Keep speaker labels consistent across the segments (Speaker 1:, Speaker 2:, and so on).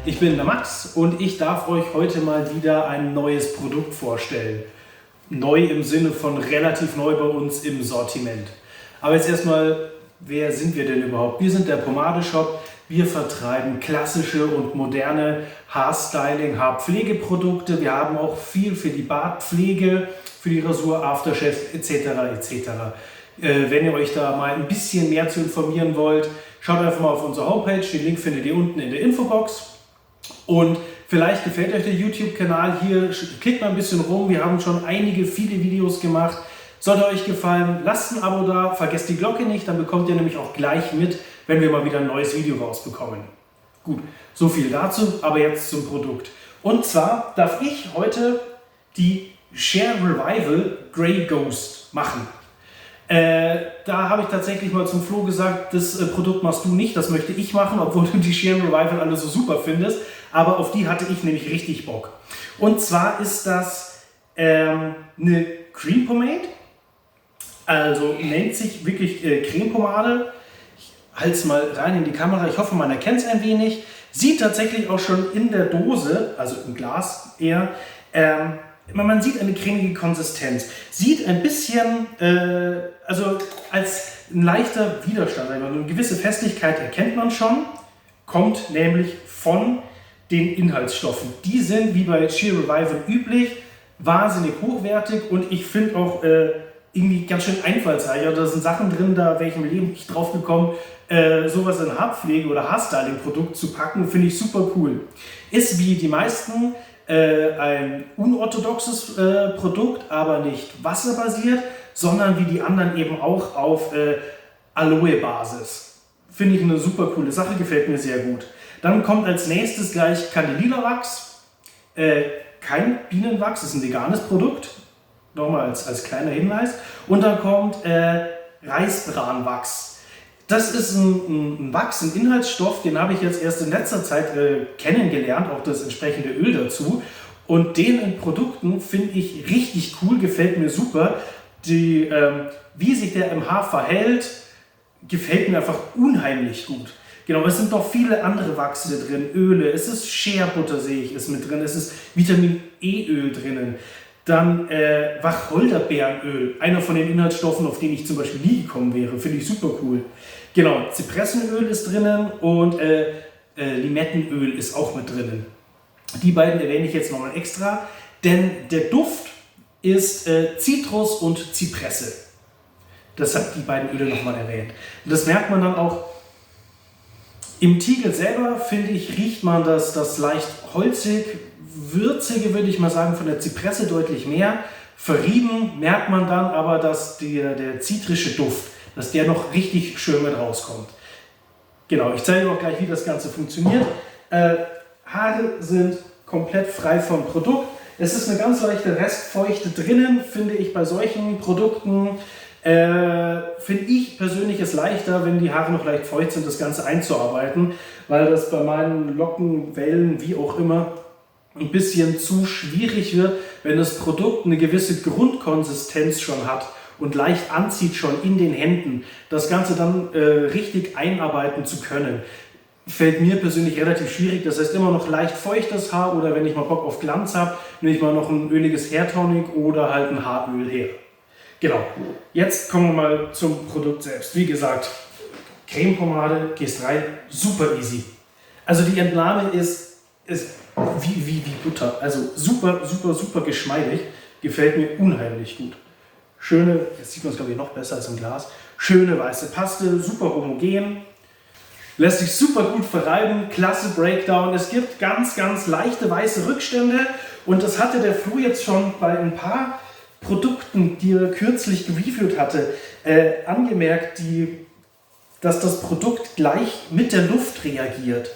Speaker 1: Ich bin der Max und ich darf euch heute mal wieder ein neues Produkt vorstellen. Neu im Sinne von relativ neu bei uns im Sortiment. Aber jetzt erstmal, wer sind wir denn überhaupt? Wir sind der Pomade-Shop. Wir vertreiben klassische und moderne Haarstyling, Haarpflegeprodukte. Wir haben auch viel für die Bartpflege, für die Rasur, Aftershave etc. etc. Wenn ihr euch da mal ein bisschen mehr zu informieren wollt, schaut einfach mal auf unsere Homepage. Den Link findet ihr unten in der Infobox. Und vielleicht gefällt euch der YouTube-Kanal hier. Klickt mal ein bisschen rum. Wir haben schon viele Videos gemacht. Sollte euch gefallen, lasst ein Abo da. Vergesst die Glocke nicht, dann bekommt ihr nämlich auch gleich mit, wenn wir mal wieder ein neues Video rausbekommen. Gut, so viel dazu, aber jetzt zum Produkt. Und zwar darf ich heute die Share Revival Grey Ghost machen. Da habe ich tatsächlich mal zum Flo gesagt, das Produkt machst du nicht, das möchte ich machen, obwohl du die Share Revival alle so super findest. Aber auf die hatte ich nämlich richtig Bock. Und zwar ist das eine Cream Pomade, also nennt sich wirklich Cremepomade. Ich halte es mal rein in die Kamera, ich hoffe, man erkennt es ein wenig. Sieht tatsächlich auch schon in der Dose, also im Glas eher, man sieht eine cremige Konsistenz. Sieht ein bisschen, also als ein leichter Widerstand, eine gewisse Festigkeit erkennt man schon, kommt nämlich von den Inhaltsstoffen. Die sind, wie bei Sheer Revival üblich, wahnsinnig hochwertig und ich finde auch irgendwie ganz schön einfallsreich. Da sind Sachen drin, da wäre ich im Leben nicht drauf gekommen, sowas in Haarpflege oder Haarstyling-Produkt zu packen, finde ich super cool. Ist wie die meisten ein unorthodoxes Produkt, aber nicht wasserbasiert, sondern wie die anderen eben auch auf Aloe-Basis. Finde ich eine super coole Sache, gefällt mir sehr gut. Dann kommt als nächstes gleich Candelilla-Wachs. Kein Bienenwachs, ist ein veganes Produkt. Nochmal als kleiner Hinweis. Und dann kommt Reisbranwachs. Das ist ein Wachs, ein Inhaltsstoff, den habe ich jetzt erst in letzter Zeit kennengelernt, auch das entsprechende Öl dazu. Und den in Produkten finde ich richtig cool, gefällt mir super. Wie sich der im Haar verhält, gefällt mir einfach unheimlich gut. Genau, es sind noch viele andere Wachse drin, Öle, es ist Shea Butter, sehe ich, ist mit drin, es ist Vitamin E-Öl drinnen. Dann Wacholderbeerenöl, einer von den Inhaltsstoffen, auf den ich zum Beispiel nie gekommen wäre, finde ich super cool. Genau, Zypressenöl ist drinnen und Limettenöl ist auch mit drinnen. Die beiden erwähne ich jetzt nochmal extra, denn der Duft ist Zitrus und Zypresse. Deshalb die beiden Öle nochmal erwähnt. Und das merkt man dann auch im Tiegel selber, finde ich, riecht man das leicht holzig, würzige, würde ich mal sagen, von der Zypresse deutlich mehr. Verrieben merkt man dann aber, dass der zitrische Duft, dass der noch richtig schön mit rauskommt. Genau, ich zeige auch gleich, wie das Ganze funktioniert. Haare sind komplett frei vom Produkt. Es ist eine ganz leichte Restfeuchte drinnen, finde ich bei solchen Produkten. Finde ich persönlich es leichter, wenn die Haare noch leicht feucht sind, das Ganze einzuarbeiten, weil das bei meinen Locken, Wellen, wie auch immer, ein bisschen zu schwierig wird, wenn das Produkt eine gewisse Grundkonsistenz schon hat und leicht anzieht schon in den Händen, das Ganze dann richtig einarbeiten zu können. Fällt mir persönlich relativ schwierig, das heißt immer noch leicht feuchtes Haar oder wenn ich mal Bock auf Glanz habe, nehme ich mal noch ein öliges Hairtonic oder halt ein Haaröl her. Genau, jetzt kommen wir mal zum Produkt selbst. Wie gesagt, Cremepomade, gehst rein, super easy. Also die Entnahme ist wie Butter, also super, super, super geschmeidig, gefällt mir unheimlich gut. Schöne, jetzt sieht man es glaube ich noch besser als im Glas, schöne weiße Paste, super homogen, lässt sich super gut verreiben, klasse Breakdown. Es gibt ganz, ganz leichte weiße Rückstände und das hatte der Flo jetzt schon bei ein paar Produkten, die er kürzlich gereviewt hatte, angemerkt, dass das Produkt gleich mit der Luft reagiert.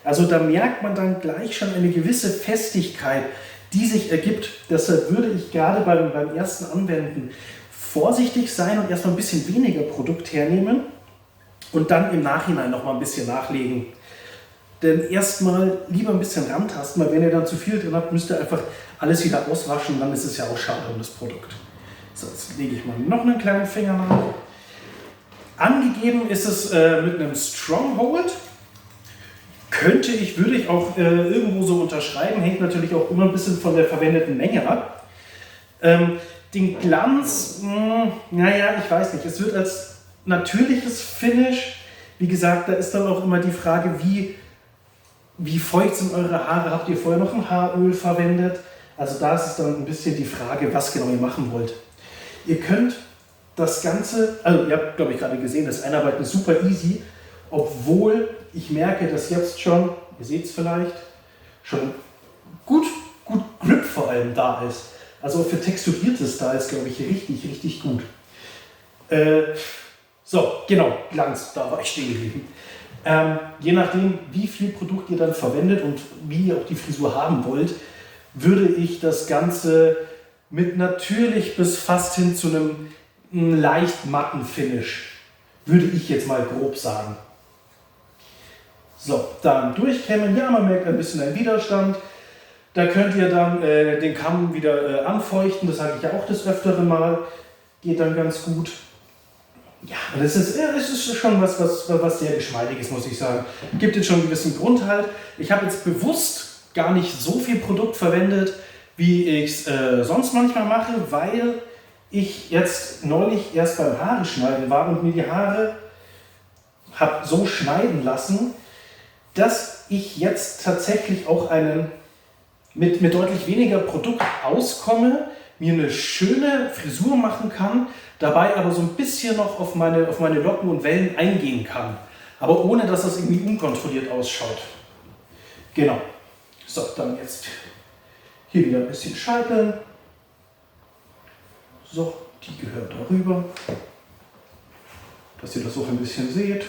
Speaker 1: Also da merkt man dann gleich schon eine gewisse Festigkeit, die sich ergibt. Deshalb würde ich gerade beim ersten Anwenden vorsichtig sein und erstmal ein bisschen weniger Produkt hernehmen und dann im Nachhinein noch mal ein bisschen nachlegen. Denn erstmal lieber ein bisschen rantasten, weil wenn ihr dann zu viel drin habt, müsst ihr einfach alles wieder auswaschen und dann ist es ja auch schade um das Produkt. So, jetzt lege ich mal noch einen kleinen Finger nach. Angegeben ist es mit einem Stronghold. würde ich auch irgendwo so unterschreiben, hängt natürlich auch immer ein bisschen von der verwendeten Menge ab. Den Glanz, naja, ich weiß nicht, es wird als natürliches Finish, wie gesagt, da ist dann auch immer die Frage, wie feucht sind eure Haare, habt ihr vorher noch ein Haaröl verwendet? Also da ist es dann ein bisschen die Frage, was genau ihr machen wollt. Ihr könnt das Ganze, also ihr habt, glaube ich, gerade gesehen, das Einarbeiten ist super easy, obwohl ich merke, dass jetzt schon, ihr seht es vielleicht, schon gut Grip vor allem da ist. Also für texturierte Styles, glaube ich, richtig gut. So, genau, Glanz, da war ich stehen geblieben. Je nachdem, wie viel Produkt ihr dann verwendet und wie ihr auch die Frisur haben wollt, würde ich das Ganze mit natürlich bis fast hin zu einem leicht matten Finish, würde ich jetzt mal grob sagen. So, dann durchkämmen. Ja, man merkt ein bisschen einen Widerstand. Da könnt ihr dann den Kamm wieder anfeuchten. Das sage ich ja auch des Öfteren mal. Geht dann ganz gut. Ja, es ist schon was sehr Geschmeidiges, muss ich sagen. Gibt jetzt schon einen gewissen Grundhalt. Ich habe jetzt bewusst gar nicht so viel Produkt verwendet, wie ich es sonst manchmal mache, weil ich jetzt neulich erst beim Haare schneiden war und mir die Haare habe so schneiden lassen, dass ich jetzt tatsächlich auch mit deutlich weniger Produkt auskomme, mir eine schöne Frisur machen kann, dabei aber so ein bisschen noch auf meine Locken und Wellen eingehen kann. Aber ohne, dass das irgendwie unkontrolliert ausschaut. Genau. So, dann jetzt hier wieder ein bisschen scheiteln. So, die gehört darüber. Dass ihr das auch ein bisschen seht.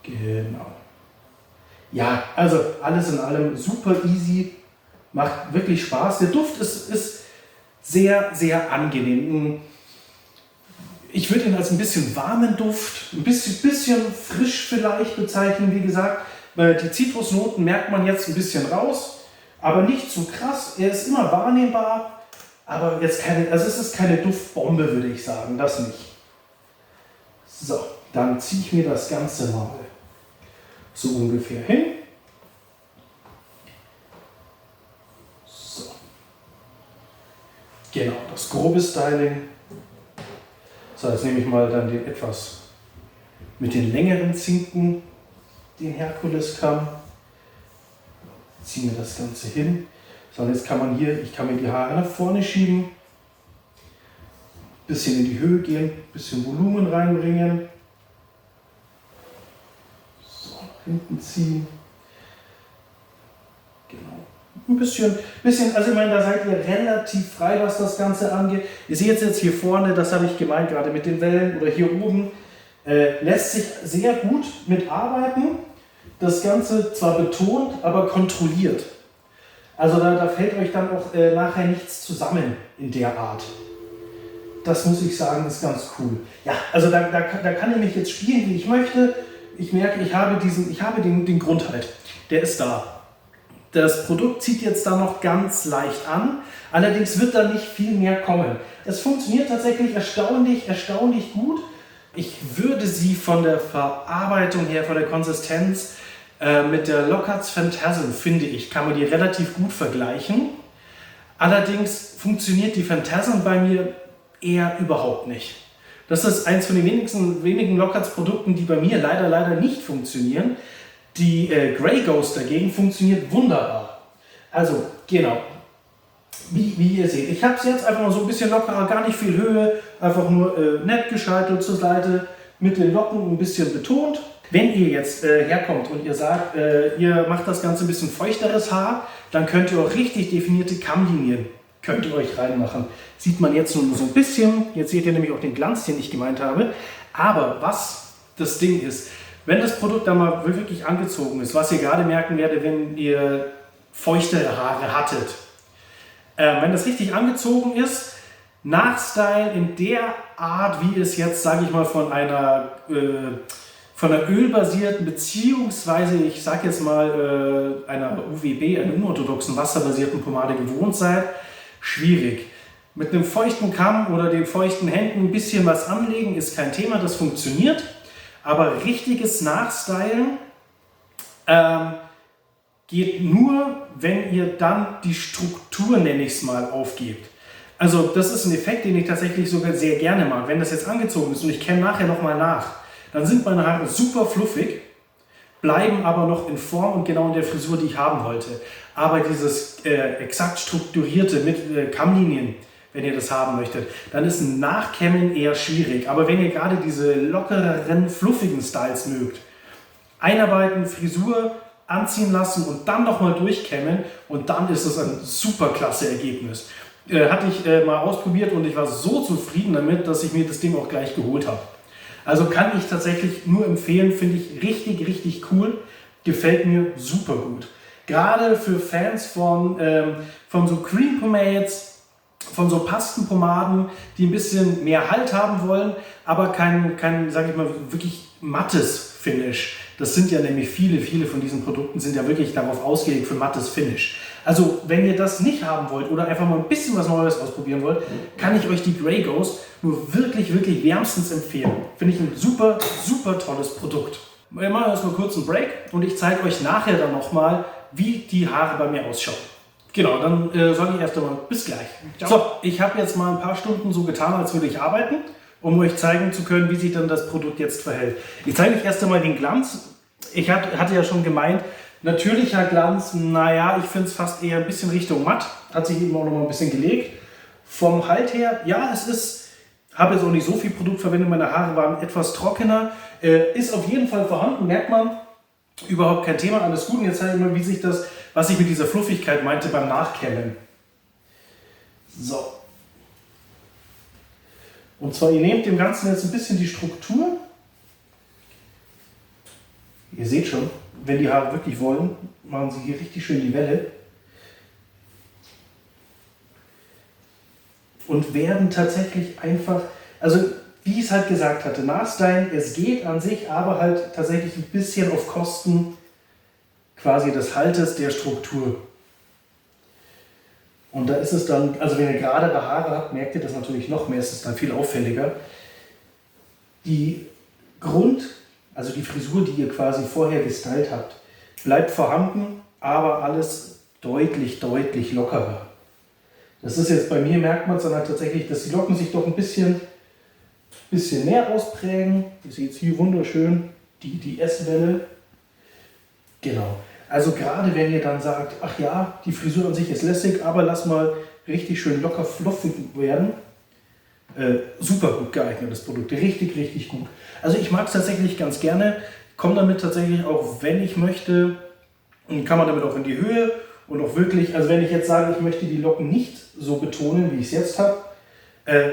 Speaker 1: Genau. Ja, also alles in allem super easy. Macht wirklich Spaß. Der Duft ist sehr angenehm. Ich würde ihn als ein bisschen warmen Duft, ein bisschen frisch vielleicht bezeichnen. Wie gesagt, die Zitrusnoten merkt man jetzt ein bisschen raus, aber nicht zu krass. Er ist immer wahrnehmbar, aber jetzt es ist keine Duftbombe, würde ich sagen, das nicht. So, dann ziehe ich mir das Ganze mal so ungefähr hin. So. Genau, das grobe Styling. So, jetzt nehme ich mal dann den etwas mit den längeren Zinken, den Herkuleskamm. Ziehe mir das Ganze hin. So, und jetzt kann man ich kann mir die Haare nach vorne schieben, bisschen in die Höhe gehen, bisschen Volumen reinbringen. So, nach hinten ziehen. Genau. Ein bisschen, also ich meine, da seid ihr relativ frei, was das Ganze angeht. Ihr seht jetzt hier vorne, das habe ich gemeint, gerade mit den Wellen oder hier oben, lässt sich sehr gut mitarbeiten. Das Ganze zwar betont, aber kontrolliert. Also da fällt euch dann auch nachher nichts zusammen in der Art. Das muss ich sagen, ist ganz cool. Ja, also da kann ich mich jetzt spielen, wie ich möchte. Ich merke, ich habe den Grundhalt. Der ist da. Das Produkt zieht jetzt da noch ganz leicht an. Allerdings wird da nicht viel mehr kommen. Es funktioniert tatsächlich erstaunlich gut. Ich würde sie von der Verarbeitung her, von der Konsistenz mit der Lockerts Phantasm, finde ich, kann man die relativ gut vergleichen. Allerdings funktioniert die Phantasm bei mir eher überhaupt nicht. Das ist eins von den wenigen Lockerts Produkten, die bei mir leider nicht funktionieren. Die Grey Ghost dagegen funktioniert wunderbar. Also, genau. Wie ihr seht, ich habe es jetzt einfach mal so ein bisschen lockerer, gar nicht viel Höhe, einfach nur nett gescheitelt zur Seite, mit den Locken ein bisschen betont. Wenn ihr jetzt herkommt und ihr sagt, ihr macht das Ganze ein bisschen feuchteres Haar, dann könnt ihr auch richtig definierte Kammlinien könnt ihr euch reinmachen. Sieht man jetzt nur so ein bisschen, jetzt seht ihr nämlich auch den Glanz, den ich gemeint habe. Aber was das Ding ist, wenn das Produkt dann mal wirklich angezogen ist, was ihr gerade merken werdet, wenn ihr feuchtere Haare hattet, wenn das richtig angezogen ist, nachstylen in der Art, wie es jetzt, sage ich mal, von einer ölbasierten, beziehungsweise ich sage jetzt mal einer UWB, einer unorthodoxen wasserbasierten Pomade gewohnt seid, schwierig. Mit einem feuchten Kamm oder den feuchten Händen ein bisschen was anlegen ist kein Thema, das funktioniert. Aber richtiges Nachstylen geht nur, wenn ihr dann die Struktur, nenne ich es mal, aufgebt. Also das ist ein Effekt, den ich tatsächlich sogar sehr gerne mag. Wenn das jetzt angezogen ist und ich kämme nachher nochmal nach, dann sind meine Haare super fluffig, bleiben aber noch in Form und genau in der Frisur, die ich haben wollte. Aber dieses exakt strukturierte mit Kammlinien, wenn ihr das haben möchtet, dann ist ein Nachkämmen eher schwierig. Aber wenn ihr gerade diese lockereren, fluffigen Styles mögt, einarbeiten, Frisur anziehen lassen und dann nochmal durchkämmen und dann ist es ein super klasse Ergebnis. Hatte ich mal ausprobiert und ich war so zufrieden damit, dass ich mir das Ding auch gleich geholt habe. Also kann ich tatsächlich nur empfehlen, finde ich richtig, richtig cool, gefällt mir super gut. Gerade für Fans von so Cream Pomades, von so Pastenpomaden, die ein bisschen mehr Halt haben wollen, aber kein sage ich mal, wirklich mattes Finish. Das sind ja nämlich viele von diesen Produkten sind ja wirklich darauf ausgelegt für mattes Finish. Also wenn ihr das nicht haben wollt oder einfach mal ein bisschen was Neues ausprobieren wollt, kann ich euch die Grey Ghost nur wirklich wärmstens empfehlen. Finde ich ein super tolles Produkt. Wir machen erstmal kurz einen Break und ich zeige euch nachher dann nochmal, wie die Haare bei mir ausschauen. Genau, dann sage ich erst einmal bis gleich. Ciao. So, ich habe jetzt mal ein paar Stunden so getan, als würde ich arbeiten, um euch zeigen zu können, wie sich dann das Produkt jetzt verhält. Ich zeige euch erst einmal den Glanz. Ich hatte ja schon gemeint, natürlicher Glanz, naja, ich finde es fast eher ein bisschen Richtung matt. Hat sich eben auch noch mal ein bisschen gelegt. Vom Halt her, ja, es ist, habe jetzt auch nicht so viel Produkt verwendet, meine Haare waren etwas trockener. Ist auf jeden Fall vorhanden, merkt man. Überhaupt kein Thema, alles gut. Und jetzt zeige ich mal, wie sich das, was ich mit dieser Fluffigkeit meinte beim Nachkämmen. So. Und zwar, ihr nehmt dem Ganzen jetzt ein bisschen die Struktur. Ihr seht schon, wenn die Haare wirklich wollen, machen sie hier richtig schön die Welle. Und werden tatsächlich einfach, also wie ich es halt gesagt hatte, nachstylen, es geht an sich, aber halt tatsächlich ein bisschen auf Kosten quasi des Haltes der Struktur. Und da ist es dann, also wenn ihr geradere Haare habt, merkt ihr das natürlich noch mehr, es ist dann viel auffälliger. Die also die Frisur, die ihr quasi vorher gestylt habt, bleibt vorhanden, aber alles deutlich lockerer. Das ist jetzt bei mir, merkt man es dann halt tatsächlich, dass die Locken sich doch ein bisschen mehr ausprägen. Ihr seht es hier wunderschön, die S-Welle. Genau. Also gerade wenn ihr dann sagt, ach ja, die Frisur an sich ist lässig, aber lass mal richtig schön locker fluffig werden. Super gut geeignetes Produkt, richtig gut. Also ich mag es tatsächlich ganz gerne, komme damit tatsächlich auch, wenn ich möchte, kann man damit auch in die Höhe und auch wirklich, also wenn ich jetzt sage, ich möchte die Locken nicht so betonen, wie ich es jetzt habe,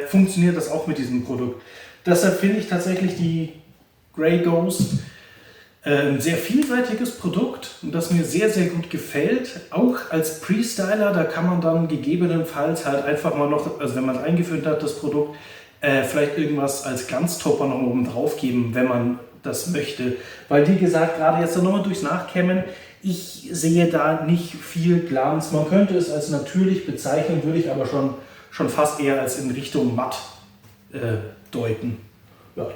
Speaker 1: funktioniert das auch mit diesem Produkt. Deshalb finde ich tatsächlich die Grey Ghost ein sehr vielseitiges Produkt, das mir sehr gut gefällt. Auch als Pre-Styler, da kann man dann gegebenenfalls halt einfach mal noch, also wenn man es eingeführt hat, das Produkt, vielleicht irgendwas als Glanztopper noch oben drauf geben, wenn man das möchte. Weil wie gesagt, gerade jetzt nochmal durchs Nachkämmen, ich sehe da nicht viel Glanz. Man könnte es als natürlich bezeichnen, würde ich aber schon fast eher als in Richtung matt deuten. Ja, doch.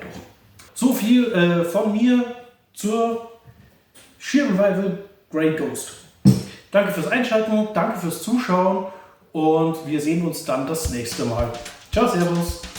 Speaker 1: So viel von mir zur Sheer Revival Grey Ghost. Danke fürs Einschalten, danke fürs Zuschauen und wir sehen uns dann das nächste Mal. Ciao, servus!